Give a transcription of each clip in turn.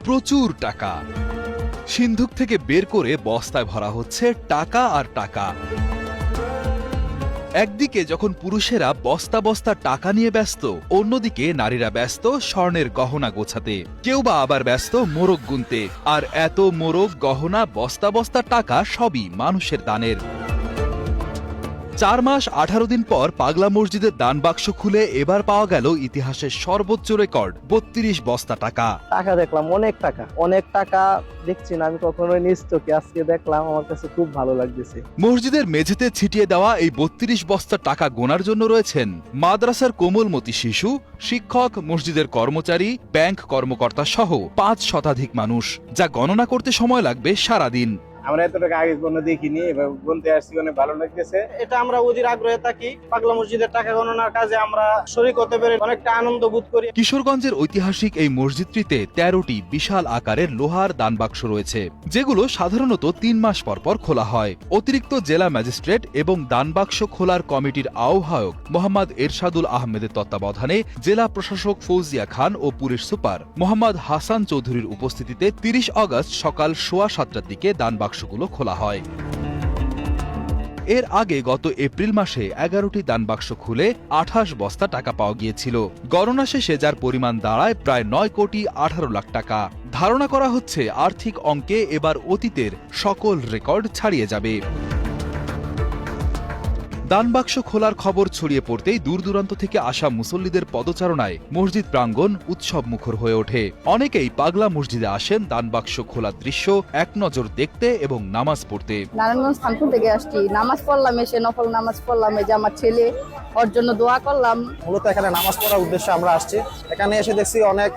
প্রচুর টাকা সিন্ধুক থেকে বের করে বস্তায় ভরা হচ্ছে টাকা আর টাকা। একদিকে যখন পুরুষেরা বস্তা বস্তা টাকা নিয়ে ব্যস্ত, অন্যদিকে নারীরা ব্যস্ত স্বর্ণের গহনা গোছাতে, কেউ বা আবার ব্যস্ত মোরগ গুনতে। আর এত মোরগ, গহনা, বস্তা বস্তা টাকা সবই মানুষের দানের। 4 মাস 18 দিন পর পাগলা মসজিদের দান বাক্স খুলে এবার পাওয়া গেল ইতিহাসের সর্বোচ্চ রেকর্ড 32 বস্তা টাকা। টাকা দেখলাম, অনেক টাকা দেখছি না আমি কখনো নিজ চোখে, আজকে দেখলাম, আমার কাছে খুব ভালো লাগতেছে। মসজিদের মেঝেতে ছিটিয়ে দেওয়া এই 32 বস্তা টাকা গোনার জন্য রয়েছেন মাদ্রাসার কোমলমতি শিশু, শিক্ষক, মসজিদের কর্মচারী, ব্যাংক কর্মকর্তা সহ 5 শতাধিক মানুষ, যা গণনা করতে সময় লাগবে সারাদিন। আমরা এত টাকা আগে কোনো দেখিনি, এবার গুনতে আসছি, অনেক ভালো লাগতেছে। এটা আমরা অধীর আগ্রহে থাকি। পাগলা মসজিদের টাকা গণনার কাজে আমরা শরীক হতে পেরে অনেকটা আনন্দ বোধ করি। কিশোরগঞ্জের ঐতিহাসিক এই মসজিদটিতে 13টি বিশাল আকারের লোহার দানবাক্স রয়েছে, যেগুলো সাধারণত 3 মাস পর পর খোলা হয়। অতিরিক্ত জেলা ম্যাজিস্ট্রেট এবং দানবাক্স খোলার কমিটির আহ্বায়ক মোহাম্মদ এরশাদুল আহমেদের তত্ত্বাবধানে জেলা প্রশাসক ফৌজিয়া খান ও পুলিশ সুপার মোহাম্মদ হাসান চৌধুরীর উপস্থিতিতে 30 আগস্ট সকাল 7:15টার দিকে দানবাক্সগুলো খোলা হয়। এর আগে গত এপ্রিল মাসে 11টি দানবাক্স খুলে 28 বস্তা টাকা পাওয়া গিয়েছিল। গণনা শেষে যার পরিমাণ দাঁড়ায় প্রায় 9 কোটি 18 লাখ টাকা। ধারণা করা হচ্ছে আর্থিক অঙ্কে এবার অতীতের সকল রেকর্ড ছাড়িয়ে যাবে। দানবাক্স খোলার খবর ছড়িয়ে পড়তেই দূর দূরান্ত থেকে আসা মুসল্লিদের পদচারণায় মসজিদ প্রাঙ্গণ উৎসব মুখর হয়ে ওঠে। অনেকেই পাগলা মসজিদে আসেন দানবাক্স খোলার দৃশ্য এক নজর দেখতে এবং নামাজ পড়তে। নারায়ণগঞ্জ থানপুর থেকে আসছি, নামাজ পড়লাম, এসে নফল নামাজ পড়লাম, এই যে আমার ছেলে, ওর জন্য দোয়া করলাম। মূলত এখানে নামাজ পড়ার উদ্দেশ্যে আমরা আসছি। এখানে এসে দেখছি অনেক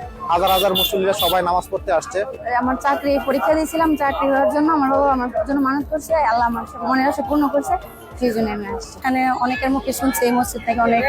হাজার মুসল্লিরা সবাই নামাজ পড়তে আসছে। আমার চাকরি পরীক্ষা দিয়েছিলাম, চাকরি হওয়ার জন্য আমার বাবা আমার জন্য মানত করছে, আল্লাহ আমার মনের আশা পূর্ণ করছে, সেই জন্য আমি আসছি। এখানে অনেকের মুখে শুনছি এই মসজিদ থেকে অনেক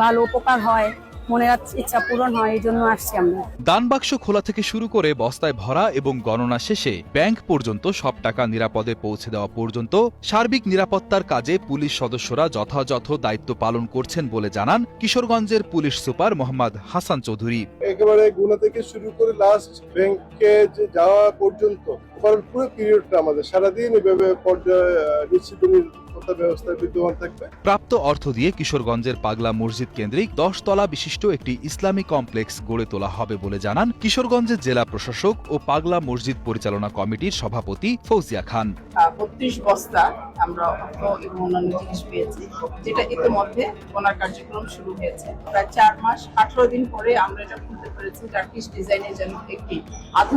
ভালো উপকার হয়, মনের ইচ্ছা পূরণ হয়, এই জন্য আসছি আমরা। দানবাক্স খোলা থেকে শুরু করে বস্তায় ভরা এবং গণনা শেষে ব্যাংক পর্যন্ত সব টাকা নিরাপদে পৌঁছে দেওয়া পর্যন্ত সার্বিক নিরাপত্তার কাজে পুলিশ সদস্যরা যথাযথ দায়িত্ব পালন করছেন বলে জানান কিশোরগঞ্জের পুলিশ সুপার মোহাম্মদ হাসান চৌধুরী। একেবারে গুনা থেকে শুরু করে লাস্ট ব্যাংকে যাওয়া পর্যন্ত পুরো পিরিয়ডটা আমাদের সারাদিন এভাবে পর্যায়ে নিশ্চিত ব্যবস্থা বিদ্যমান থাকবে। প্রাপ্ত অর্থ দিয়ে কিশোরগঞ্জের পাগলা মসজিদ কেন্দ্রিক 10 তলা বিশিষ্ট একটি ইসলামী কমপ্লেক্স গড়ে তোলা হবে বলে জানান কিশোরগঞ্জের জেলা প্রশাসক ও পাগলা মসজিদ পরিচালনা কমিটির সভাপতি ফৌজিয়া খান। 32 বস্তা আমরা অর্থ এবং অন্যান্য জিনিস পেয়েছি, যেটা ইতিমধ্যে গোনার কার্যক্রম শুরু হয়েছে। প্রায় 4 মাস 18 দিন পরে আমরা এটা খুলতে পেরেছি। টার্কিশ ডিজাইনের যেন একটি